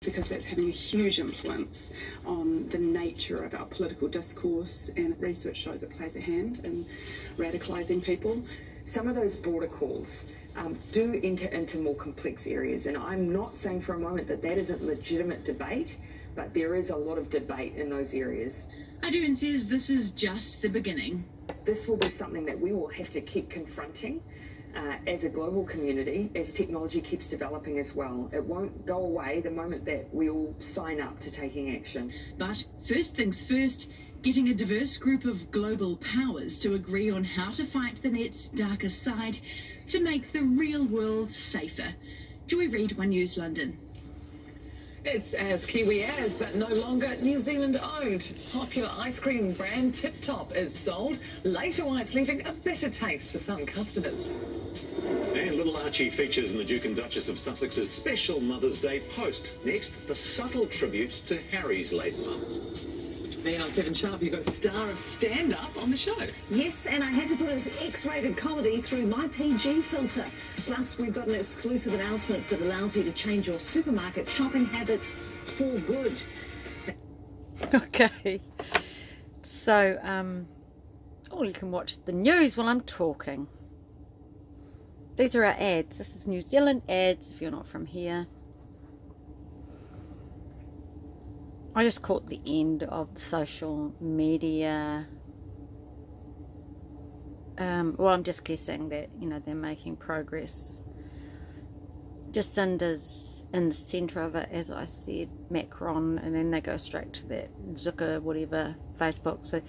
because that's having a huge influence on the nature of our political discourse, and research shows it plays a hand in radicalising people. Some of those border calls do enter into more complex areas, and I'm not saying for a moment that that isn't legitimate debate, but there is a lot of debate in those areas. Ardern says this is just the beginning. This will be something that we will have to keep confronting as a global community as technology keeps developing as well. It won't go away the moment that we all sign up to taking action. But first things first, getting a diverse group of global powers to agree on how to fight the net's darker side to make the real world safer. Joy Reid, One News London. It's as Kiwi as, but no longer New Zealand owned. Popular ice cream brand Tip Top is sold. Later why it's leaving a bitter taste for some customers. And little Archie features in the Duke and Duchess of Sussex's special Mother's Day post. Next, the subtle tribute to Harry's late mum. Then on 7 Sharp, you've got a star of stand-up on the show. Yes, and I had to put his X-rated comedy through my PG filter. Plus, we've got an exclusive announcement that allows you to change your supermarket shopping habits for good. Okay. So, oh, you can watch the news while I'm talking. These are our ads. This is New Zealand ads, if you're not from here. I just caught the end of the social media. Well, I'm just guessing that, you know, they're making progress. Jacinda's in the centre of it, as I said, Macron, and then they go straight to that Zucker, whatever, Facebook. So,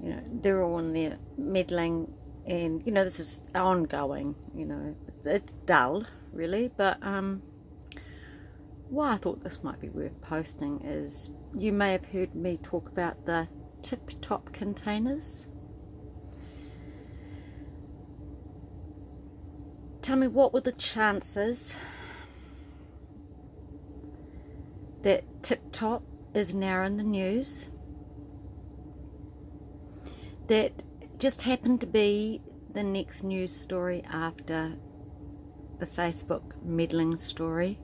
you know, they're all in there meddling, and, you know, this is ongoing, you know. It's dull, really, but, why I thought this might be worth posting is you may have heard me talk about the Tip Top containers. Tell me, what were the chances that Tip Top is now in the news? That just happened to be the next news story after the Facebook meddling story.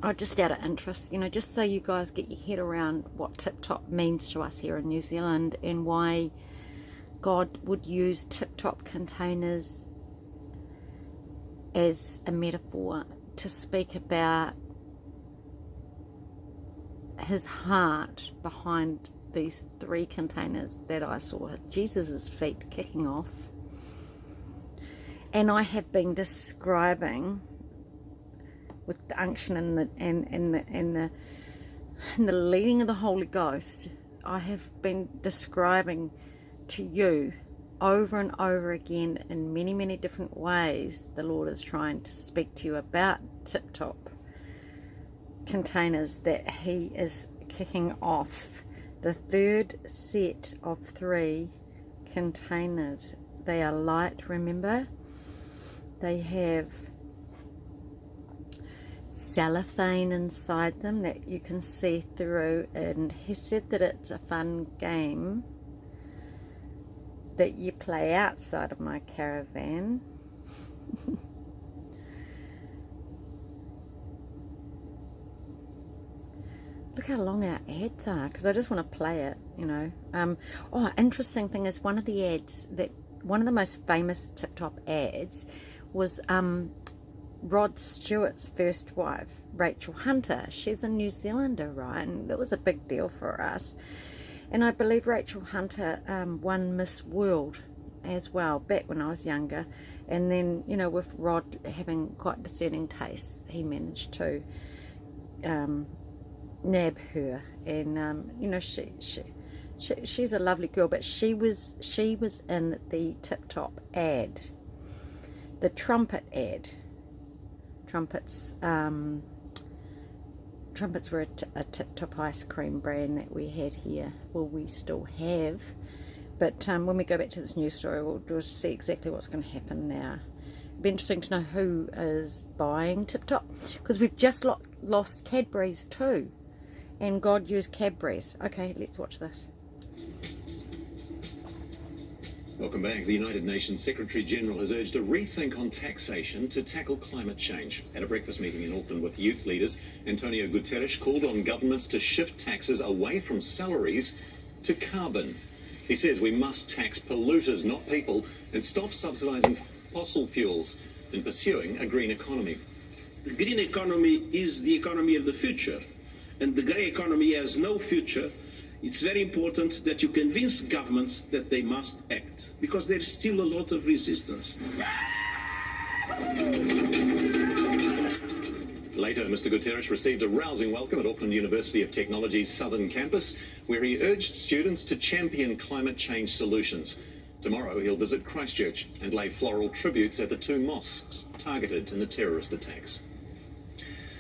Oh, just out of interest, you know, just so you guys get your head around what Tip Top means to us here in New Zealand and why God would use Tip Top containers as a metaphor to speak about his heart behind these 3 containers that I saw Jesus' feet kicking off. And I have been describing with the unction and the leading of the Holy Ghost, I have been describing to you over and over again in many, many different ways. The Lord is trying to speak to you about Tip Top containers that he is kicking off. The 3rd set of 3 containers. They are light, remember? They have cellophane inside them that you can see through, and he said that it's a fun game that you play outside of my caravan. Look how long our ads are, because I just want to play it, you know. Oh, interesting thing is one of the ads, that one of the most famous Tip Top ads was Rod Stewart's first wife, Rachel Hunter. She's a New Zealander, right? And it was a big deal for us. And I believe Rachel Hunter won Miss World as well back when I was younger. And then, you know, with Rod having quite discerning tastes, he managed to nab her. And you know, she's a lovely girl. But she was in the Tip Top ad, the trumpet ad. Trumpets were a Tip Top ice cream brand that we had here. Well, we still have. But when we go back to this news story, we'll see exactly what's going to happen now. It'd be interesting to know who is buying Tip Top, because we've just lost Cadbury's too. And God used Cadbury's. Okay, let's watch this. Welcome back. The United Nations Secretary General has urged a rethink on taxation to tackle climate change. At a breakfast meeting in Auckland with youth leaders, Antonio Guterres called on governments to shift taxes away from salaries to carbon. He says we must tax polluters, not people, and stop subsidising fossil fuels in pursuing a green economy. The green economy is the economy of the future, and the grey economy has no future. It's very important that you convince governments that they must act, because there's still a lot of resistance. Later, Mr Guterres received a rousing welcome at Auckland University of Technology's Southern Campus, where he urged students to champion climate change solutions. Tomorrow, he'll visit Christchurch and lay floral tributes at the two mosques targeted in the terrorist attacks.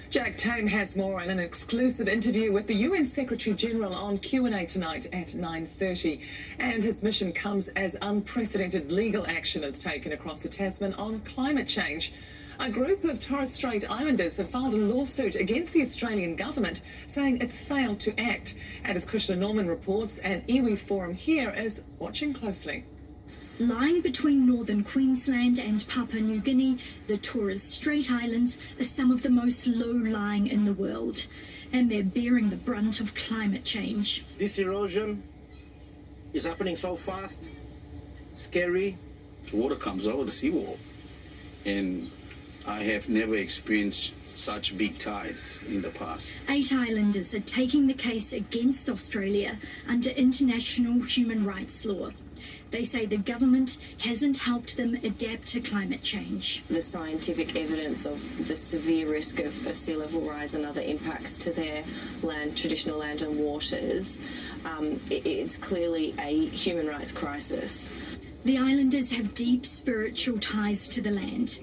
Jack Tame has more in an exclusive interview with the UN Secretary-General on Q&A tonight at 9:30. And his mission comes as unprecedented legal action is taken across the Tasman on climate change. A group of Torres Strait Islanders have filed a lawsuit against the Australian government, saying it's failed to act. And as Kushla Norman reports, an iwi forum here is watching closely. Lying between northern Queensland and Papua New Guinea, the Torres Strait Islands are some of the most low-lying in the world, and they're bearing the brunt of climate change. This erosion is happening so fast, scary. Water comes over the seawall, and I have never experienced such big tides in the past. 8 islanders are taking the case against Australia under international human rights law. They say the government hasn't helped them adapt to climate change. The scientific evidence of the severe risk of sea level rise and other impacts to their land, traditional land and waters, it's clearly a human rights crisis. The islanders have deep spiritual ties to the land.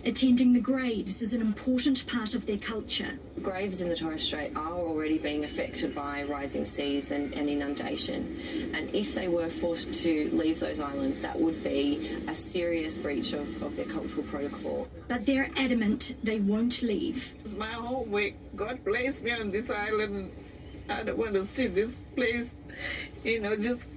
Attending the graves is an important part of their culture. Graves in the Torres Strait are already being affected by rising seas and inundation. And if they were forced to leave those islands, that would be a serious breach of their cultural protocol. But they're adamant they won't leave. It's my homework. God placed me on this island. I don't want to see this place, just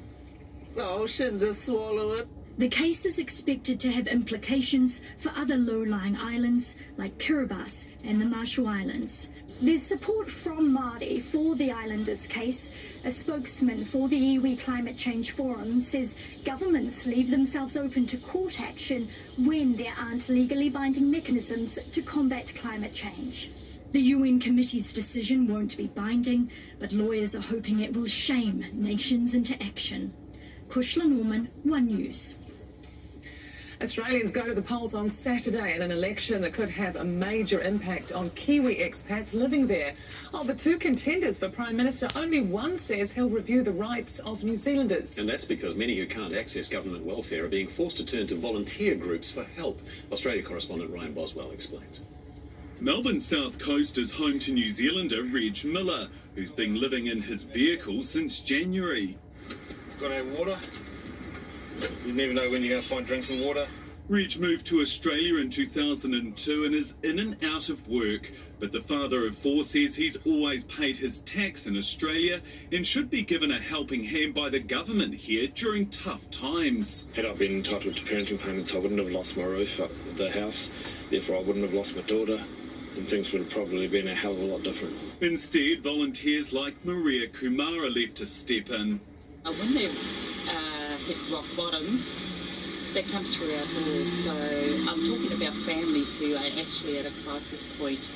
the ocean just swallow it. The case is expected to have implications for other low-lying islands like Kiribati and the Marshall Islands. There's support from Māori for the islanders' case. A spokesman for the Iwi Climate Change Forum says governments leave themselves open to court action when there aren't legally binding mechanisms to combat climate change. The UN committee's decision won't be binding, but lawyers are hoping it will shame nations into action. Kushla Norman, One News. Australians go to the polls on Saturday in an election that could have a major impact on Kiwi expats living there. Of the two contenders for Prime Minister, only one says he'll review the rights of New Zealanders. And that's because many who can't access government welfare are being forced to turn to volunteer groups for help. Australia correspondent Ryan Boswell explains. Melbourne's south coast is home to New Zealander Reg Miller, who's been living in his vehicle since January. Got to have water. You never know when you're going to find drinking water. Reg moved to Australia in 2002 and is in and out of work, but the father of 4 says he's always paid his tax in Australia and should be given a helping hand by the government here during tough times. Had I been entitled to parenting payments, I wouldn't have lost my roof at the house, therefore I wouldn't have lost my daughter, and things would have probably been a hell of a lot different. Instead, volunteers like Maria Kumara left to step in. When they've hit rock bottom, they come through our doors. So I'm talking about families who are actually at a crisis point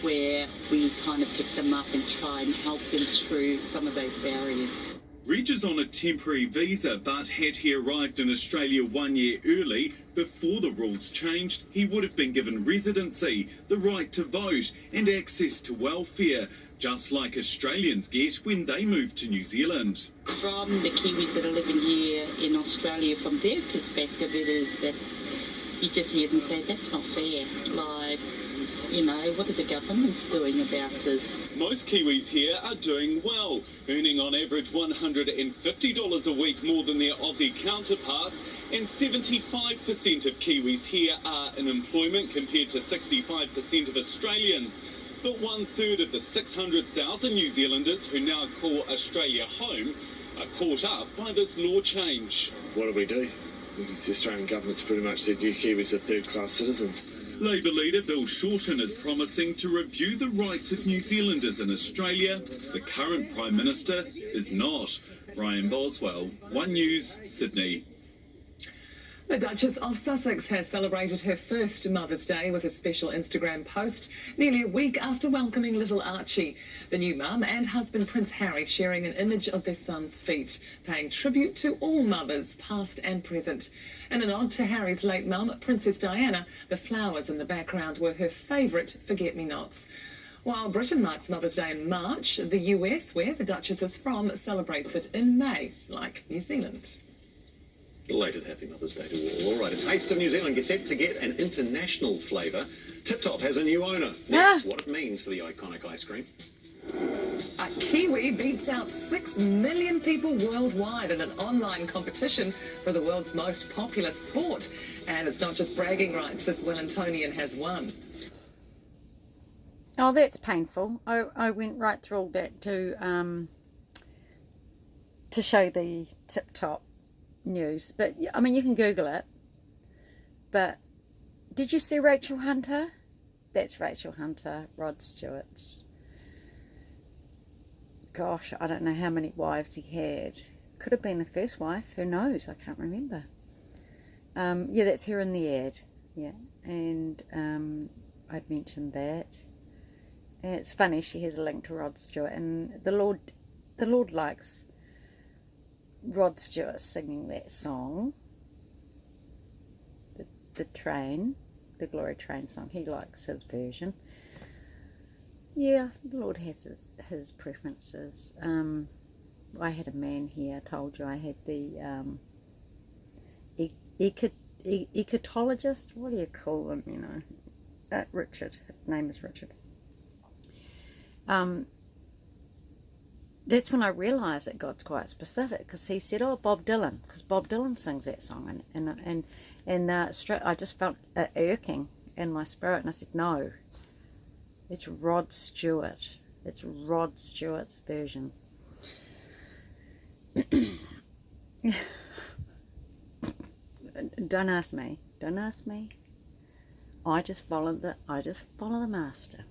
where we kind of pick them up and try and help them through some of those barriers. Reg is on a temporary visa, but had he arrived in Australia 1 year early, before the rules changed, he would have been given residency, the right to vote and access to welfare, just like Australians get when they move to New Zealand. From the Kiwis that are living here in Australia, from their perspective, it is that you just hear them say, that's not fair. Like, what are the governments doing about this? Most Kiwis here are doing well, earning on average $150 a week more than their Aussie counterparts, and 75% of Kiwis here are in employment compared to 65% of Australians. But 1/3 of the 600,000 New Zealanders who now call Australia home are caught up by this law change. What do we do? The Australian government's pretty much said you Kiwis are third-class citizens. Labour leader Bill Shorten is promising to review the rights of New Zealanders in Australia. The current Prime Minister is not. Ryan Boswell, One News, Sydney. The Duchess of Sussex has celebrated her first Mother's Day with a special Instagram post nearly a week after welcoming little Archie. The new mum and husband Prince Harry sharing an image of their son's feet, paying tribute to all mothers, past and present. In a nod to Harry's late mum, Princess Diana, the flowers in the background were her favourite forget-me-nots. While Britain marks Mother's Day in March, the US, where the Duchess is from, celebrates it in May, like New Zealand. Belated Happy Mother's Day to all. All right, a taste of New Zealand gets set to get an international flavour. Tip Top has a new owner. Next, what it means for the iconic ice cream. A Kiwi beats out 6 million people worldwide in an online competition for the world's most popular sport. And it's not just bragging rights, this Wellingtonian has won. Oh, that's painful. I went right through all that to show the Tip Top news. But, I mean, you can Google it. But did you see Rachel Hunter? That's Rachel Hunter, Rod Stewart's. Gosh, I don't know how many wives he had. Could have been the first wife. Who knows? I can't remember. Yeah, that's her in the ad. Yeah, and I'd mentioned that. And it's funny, she has a link to Rod Stewart, and the Lord likes Rod Stewart singing that song, the Train, the Glory Train song. He likes his version. Yeah, the Lord has his preferences. I had a man here, I told you I had the ecotologist, what do you call him, you know, Richard, his name is Richard. That's when I realised that God's quite specific, because he said, oh, Bob Dylan, because Bob Dylan sings that song, and I just felt irking in my spirit, and I said, no, it's Rod Stewart. It's Rod Stewart's version. Don't ask me. Don't ask me. I just follow the master.